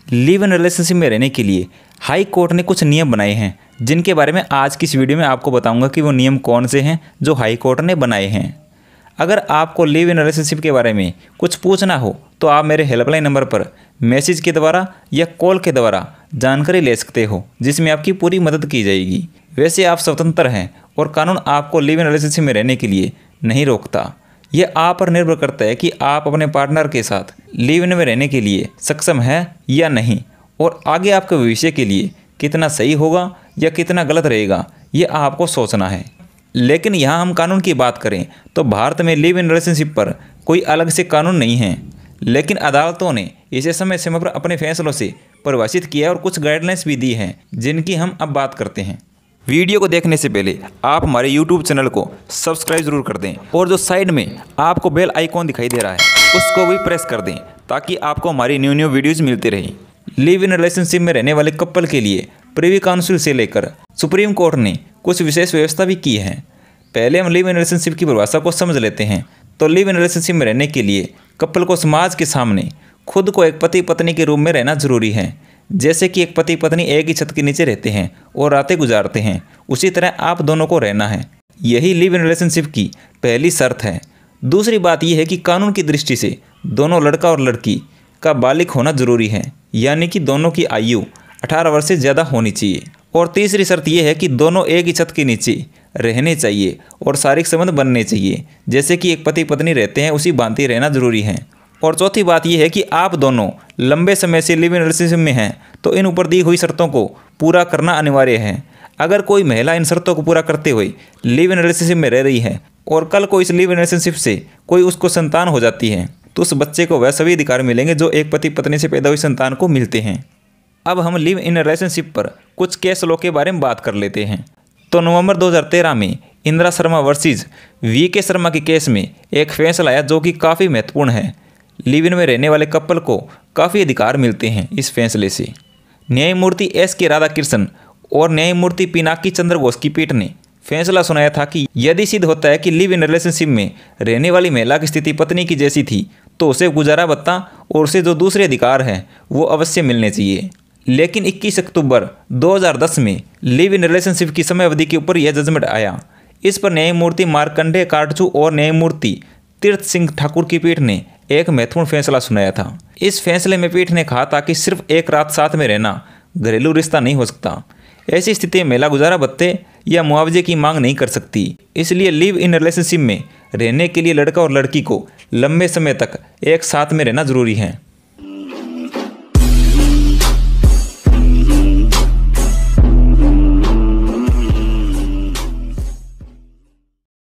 Live in relationship में रहने के लिए हाई कोर्ट ने कुछ नियम बनाए हैं, जिनके बारे में आज की इस वीडियो में आपको बताऊंगा कि वो नियम कौन से हैं जो हाई कोर्ट ने बनाए हैं। अगर आपको लिव इन रिलेशनशिप के बारे में कुछ पूछना हो तो आप मेरे हेल्पलाइन नंबर पर मैसेज के द्वारा या कॉल के द्वारा जानकारी ले सकते हो, जिसमें आपकी पूरी मदद की जाएगी। वैसे आप स्वतंत्र हैं और कानून आपको लिव इन रिलेशनशिप में रहने के लिए नहीं रोकता। यह आप पर निर्भर करता है कि आप अपने पार्टनर के साथ लिव इन में रहने के लिए सक्षम हैं या नहीं, और आगे आपके भविष्य के लिए कितना सही होगा या कितना गलत रहेगा ये आपको सोचना है। लेकिन यहाँ हम कानून की बात करें तो भारत में लिव इन रिलेशनशिप पर कोई अलग से कानून नहीं है, लेकिन अदालतों ने इसे समय समय पर अपने फैसलों से परिभाषित किया और कुछ गाइडलाइंस भी दी हैं, जिनकी हम अब बात करते हैं। वीडियो को देखने से पहले आप हमारे YouTube चैनल को सब्सक्राइब जरूर कर दें और जो साइड में आपको बेल आइकॉन दिखाई दे रहा है उसको भी प्रेस कर दें, ताकि आपको हमारी न्यू वीडियोज़ मिलती रहें। लिव इन रिलेशनशिप में रहने वाले कपल के लिए प्रिवी काउंसिल से लेकर सुप्रीम कोर्ट ने कुछ विशेष व्यवस्था भी की है। पहले हम लिव इन रिलेशनशिप की परिभाषा को समझ लेते हैं। तो लिव इन रिलेशनशिप में रहने के लिए कपल को समाज के सामने खुद को एक पति पत्नी के रूप में रहना जरूरी है। जैसे कि एक पति पत्नी एक ही छत के नीचे रहते हैं और रातें गुजारते हैं, उसी तरह आप दोनों को रहना है। यही लिव इन रिलेशनशिप की पहली शर्त है। दूसरी बात यह है कि कानून की दृष्टि से दोनों लड़का और लड़की का बालिग होना जरूरी है, यानी कि दोनों की आयु 18 वर्ष से ज़्यादा होनी चाहिए। और तीसरी शर्त यह है कि दोनों एक ही छत के नीचे रहने चाहिए और शारीरिक संबंध बनने चाहिए, जैसे कि एक पति पत्नी रहते हैं उसी भांति रहना जरूरी है। और चौथी बात यह है कि आप दोनों लंबे समय से लिव इन रिलेशनशिप में हैं, तो इन ऊपर दी हुई शर्तों को पूरा करना अनिवार्य है। अगर कोई महिला इन शर्तों को पूरा करते हुए लिव इन रिलेशनशिप में रह रही है और कल को इस लिव इन रिलेशनशिप से कोई उसको संतान हो जाती है, तो उस बच्चे को वह सभी अधिकार मिलेंगे जो एक पति पत्नी से पैदा हुई संतान को मिलते हैं। अब हम लिव इन रिलेशनशिप पर कुछ केस लॉ के बारे में बात कर लेते हैं। तो नवंबर 2013 में इंदिरा शर्मा वर्सेस वी.के. शर्मा के केस में एक फैसला आया जो कि काफ़ी महत्वपूर्ण है। लिव इन में रहने वाले कपल को काफ़ी अधिकार मिलते हैं। इस फैसले से न्यायमूर्ति S.K. राधाकृष्णन और न्यायमूर्ति पिनाकी चंद्र घोष की पीठ ने फैसला सुनाया था कि यदि सिद्ध होता है कि लिव इन रिलेशनशिप में रहने वाली महिला की स्थिति पत्नी की जैसी थी, तो उसे गुजारा भत्ता और उसे जो दूसरे अधिकार हैं वो अवश्य मिलने चाहिए। लेकिन 21 अक्टूबर 2010 में लिव इन रिलेशनशिप की समय अवधि के ऊपर यह जजमेंट आया। इस पर न्यायमूर्ति मार्कंडेय काटजू और न्यायमूर्ति तीर्थ सिंह ठाकुर की पीठ ने एक महत्वपूर्ण फैसला सुनाया था। इस फैसले में पीठ ने कहा था कि सिर्फ एक रात साथ में रहना घरेलू रिश्ता नहीं हो सकता। ऐसी स्थिति में महिला गुजारा भत्ते या मुआवजे की मांग नहीं कर सकती। इसलिए लिव इन रिलेशनशिप में रहने के लिए लड़का और लड़की को लंबे समय तक एक साथ में रहना जरूरी है।